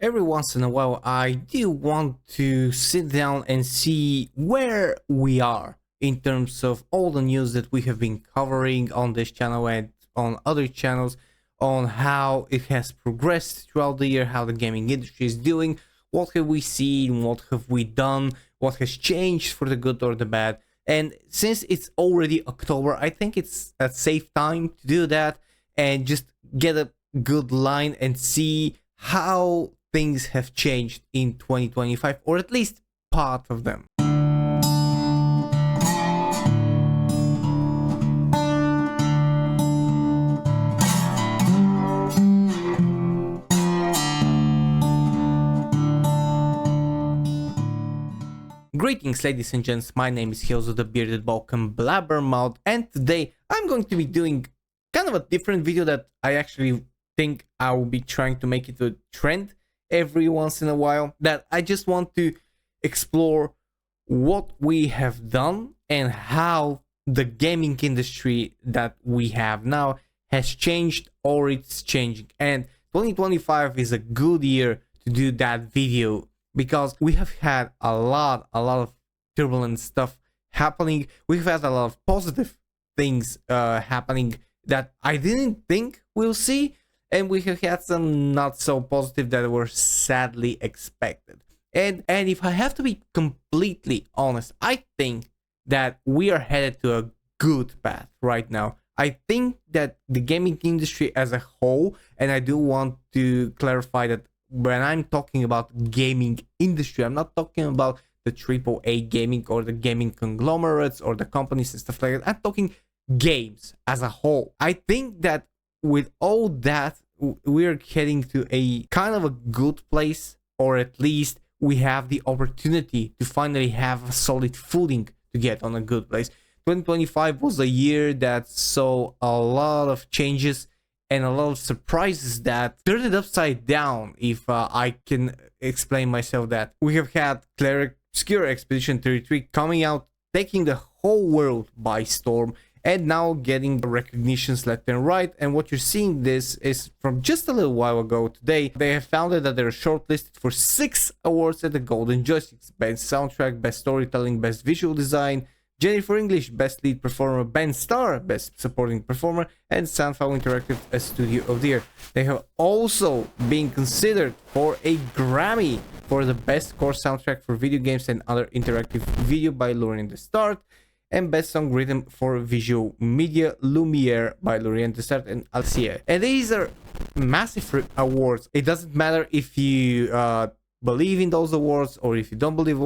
Every once in a while, I do want to sit down and see where we are in terms of all the news that we have been covering on this channel and on other channels, on how it has progressed throughout the year, how the gaming industry is doing, what have we seen, what have we done, what has changed for the good or the bad. And since it's already October, I think it's a safe time to do that and just get a good line and see how things have changed in 2025, or at least part of them. Greetings, ladies and gents, my name is Hyozo the Bearded Balkan Blabbermouth, and today I'm going to be doing kind of a different video that I actually think I will be trying to make it a trend every once in a while, that I just want to explore what we have done and how the gaming industry that we have now has changed or it's changing. And 2025 is a good year to do that video because we have had a lot of turbulent stuff happening. We've had a lot of positive things happening that I didn't think we'll see, and we have had some not so positive that were sadly expected. And if I have to be completely honest, I think that we are headed to a good path right now. I think that the gaming industry as a whole, and I do want to clarify that when I'm talking about gaming industry, I'm not talking about the AAA gaming or the gaming conglomerates or the companies and stuff like that. I'm talking games as a whole. I think that with all that, we're heading to a kind of a good place, or at least we have the opportunity to finally have a solid footing to get on a good place. 2025 was a year that saw a lot of changes and a lot of surprises that turned it upside down, if I can explain myself that. We have had Cleric Obscure Expedition 33 coming out, taking the whole world by storm, and now getting recognitions left and right. And what you're seeing this is from just a little while ago today. They have found that they're shortlisted for 6 awards at the Golden Joysticks: Best Soundtrack, Best Storytelling, Best Visual Design, Jennifer English, Best Lead Performer, Ben Starr, Best Supporting Performer, and Soundfile Interactive as Studio of the Year. They have also been considered for a Grammy for the Best Core Soundtrack for Video Games and Other Interactive Video by Lorien Destardt, and Best Song Written for Visual Media, Lumiere by Lorien Destardt and Alcia. And these are massive awards. It doesn't matter if you believe in those awards or if you don't believe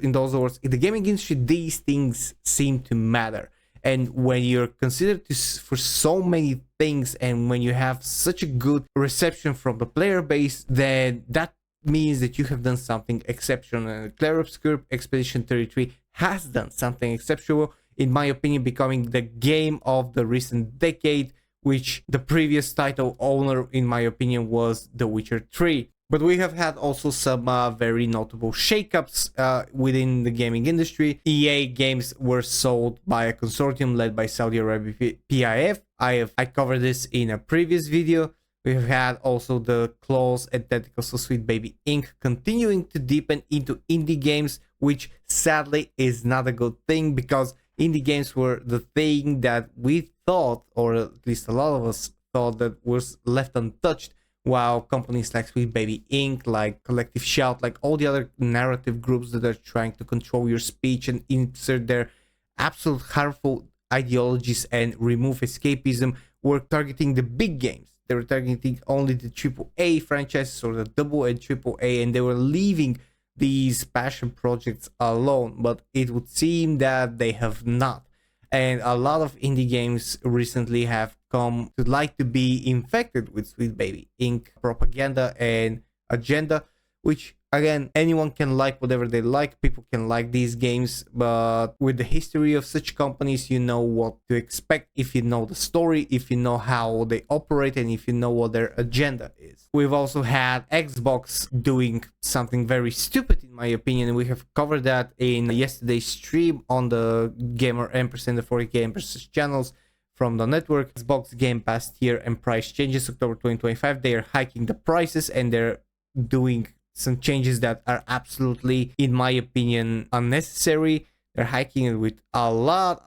in those awards. In the gaming industry, these things seem to matter. And when you're considered for so many things, and when you have such a good reception from the player base, then that means that you have done something exceptional. And Cleric Obscure Expedition 33 has done something exceptional, in my opinion, becoming the game of the recent decade, which the previous title owner, in my opinion, was The Witcher 3. But we have had also some very notable shakeups within the gaming industry. EA games were sold by a consortium led by Saudi Arabia PIF. I covered this in a previous video. We've had also the claws and tentacles of Sweet Baby Inc. continuing to deepen into indie games, which sadly is not a good thing, because indie games were the thing that we thought, or at least a lot of us thought, that was left untouched, while companies like Sweet Baby Inc., like Collective Shout, like all the other narrative groups that are trying to control your speech and insert their absolute harmful ideologies and remove escapism, were targeting the big games. They were targeting only the AAA franchises or the double and AAA, and they were leaving these passion projects alone. But it would seem that they have not. And a lot of indie games recently have come to like to be infected with Sweet Baby Inc. propaganda and agenda, which, again, anyone can like whatever they like. People can like these games, but with the history of such companies, you know what to expect if you know the story, if you know how they operate, and if you know what their agenda is. We've also had Xbox doing something very stupid, in my opinion, and we have covered that in yesterday's stream on the Gamer Empress and the 40K Empress channels from the network. Xbox Game Pass tier and price changes October 2025. They are hiking the prices, and they're doing some changes that are absolutely, in my opinion, unnecessary. They're hiking it with a lot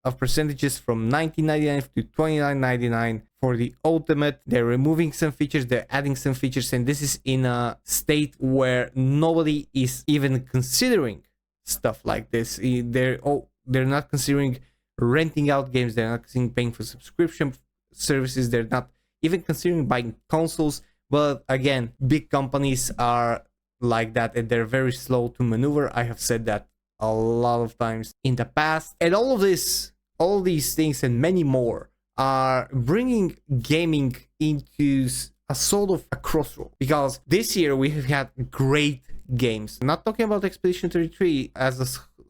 of percentages from $19.99 to $29.99 for the ultimate. They're removing some features, they're adding some features, and this is in a state where nobody is even considering stuff like this. They're not considering renting out games, they're not considering paying for subscription services, they're not even considering buying consoles. But again, big companies are like that and they're very slow to maneuver. I have said that a lot of times in the past. And all these things and many more are bringing gaming into a sort of a crossroad, because this year we have had great games. I'm not talking about Expedition 33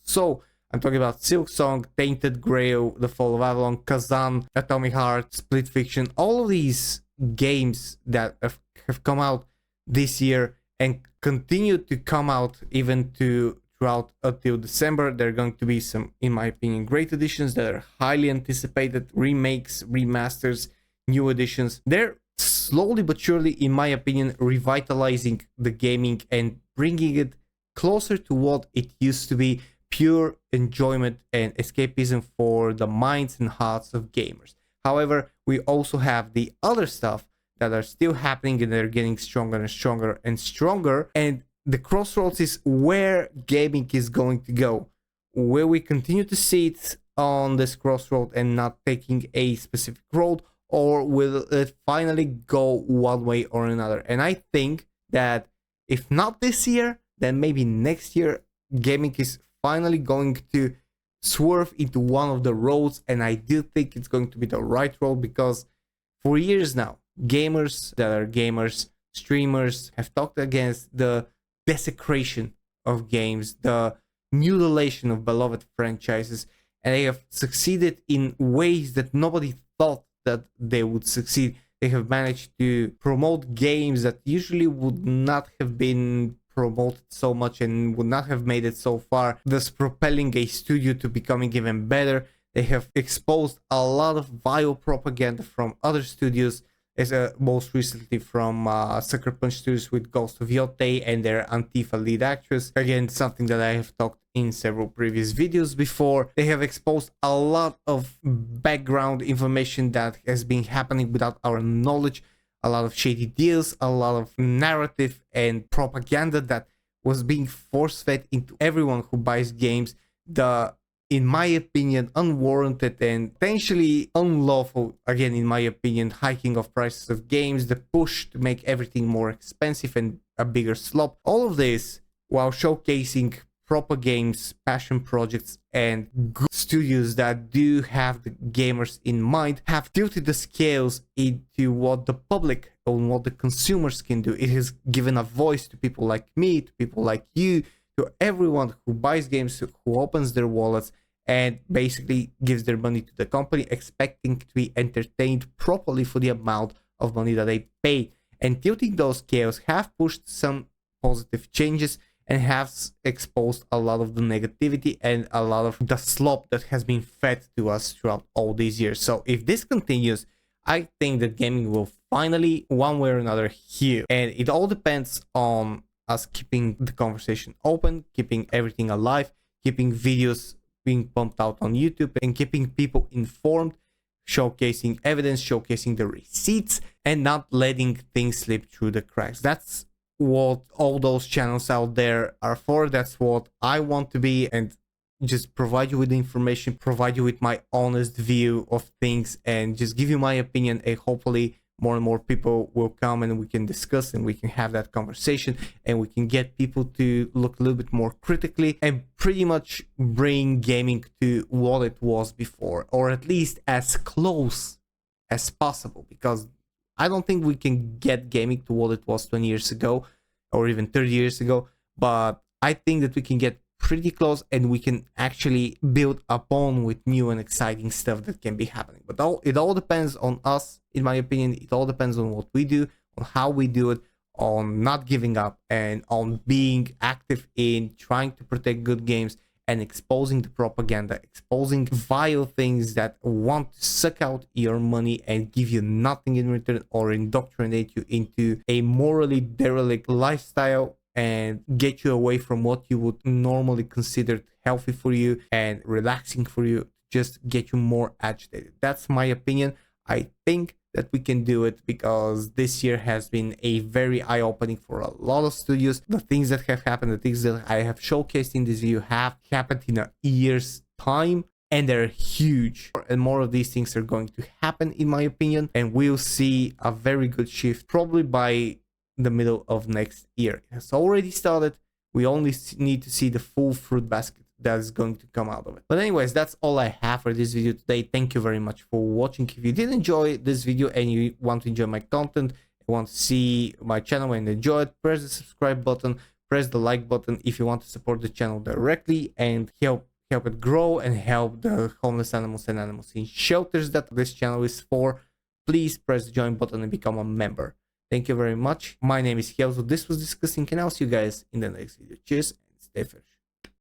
so I'm talking about Silksong, Tainted Grail, The Fall of Avalon, Kazan, Atomic Heart, Split Fiction. All of these games that have come out this year and continue to come out even throughout until December. There are going to be some, in my opinion, great additions that are highly anticipated, remakes, remasters, new additions. They're slowly but surely, in my opinion, revitalizing the gaming and bringing it closer to what it used to be, pure enjoyment and escapism for the minds and hearts of gamers. However, we also have the other stuff that are still happening and they're getting stronger and stronger and stronger. And the crossroads is where gaming is going to go. Will we continue to see it on this crossroad and not taking a specific road, or will it finally go one way or another? And I think that if not this year, then maybe next year, gaming is finally going to swerve into one of the roads, and I do think it's going to be the right road, because for years now, gamers that are gamers, streamers, have talked against the desecration of games, the mutilation of beloved franchises, and they have succeeded in ways that nobody thought that they would succeed. They have managed to promote games that usually would not have been promoted so much and would not have made it so far, thus propelling a studio to becoming even better. They have exposed a lot of vile propaganda from other studios, as most recently from Sucker Punch Studios with Ghost of Yote and their Antifa lead actress. Again, something that I have talked in several previous videos before. They have exposed a lot of background information that has been happening without our knowledge, a lot of shady deals, a lot of narrative and propaganda that was being force-fed into everyone who buys games. The, in my opinion, unwarranted and potentially unlawful, again, in my opinion, hiking of prices of games, the push to make everything more expensive and a bigger slop. All of this while showcasing proper games, passion projects, and good studios that do have the gamers in mind, have tilted the scales into what the public and what the consumers can do. It has given a voice to people like me, to people like you, to everyone who buys games, who opens their wallets and basically gives their money to the company, expecting to be entertained properly for the amount of money that they pay. And tilting those scales have pushed some positive changes and has exposed a lot of the negativity and a lot of the slop that has been fed to us throughout all these years. So if this continues, I think that gaming will finally, one way or another, heal. And it all depends on us keeping the conversation open, keeping everything alive, keeping videos being pumped out on YouTube, and keeping people informed, showcasing evidence, showcasing the receipts, and not letting things slip through the cracks. That's what all those channels out there are for. That's what I want to be, and just provide you with the information, provide you with my honest view of things, and just give you my opinion. And hopefully more and more people will come and we can discuss and we can have that conversation, and we can get people to look a little bit more critically and pretty much bring gaming to what it was before, or at least as close as possible, because I don't think we can get gaming to what it was 20 years ago or even 30 years ago, but I think that we can get pretty close, and we can actually build upon with new and exciting stuff that can be happening. But it all depends on us, in my opinion. It all depends on what we do, on how we do it, on not giving up, and on being active in trying to protect good games and exposing the propaganda, exposing vile things that want to suck out your money and give you nothing in return, or indoctrinate you into a morally derelict lifestyle and get you away from what you would normally consider healthy for you and relaxing for you, just get you more agitated. That's my opinion. I think that we can do it because this year has been a very eye-opening for a lot of studios. The things that have happened, the things that I have showcased in this video have happened in a year's time, and they're huge. And more of these things are going to happen, in my opinion, and we'll see a very good shift probably by the middle of next year. It has already started. We only need to see the full fruit basket that's going to come out of it. But anyways, that's all I have for this video today. Thank you very much for watching. If you did enjoy this video and you want to enjoy my content, you want to see my channel and enjoy it, press the subscribe button, press the like button if you want to support the channel directly and help it grow and help the homeless animals and animals in shelters that this channel is for. Please press the join button and become a member. Thank you very much. My name is Helzo. This was DiscussThing, and I'll see you guys in the next video. Cheers and stay fresh.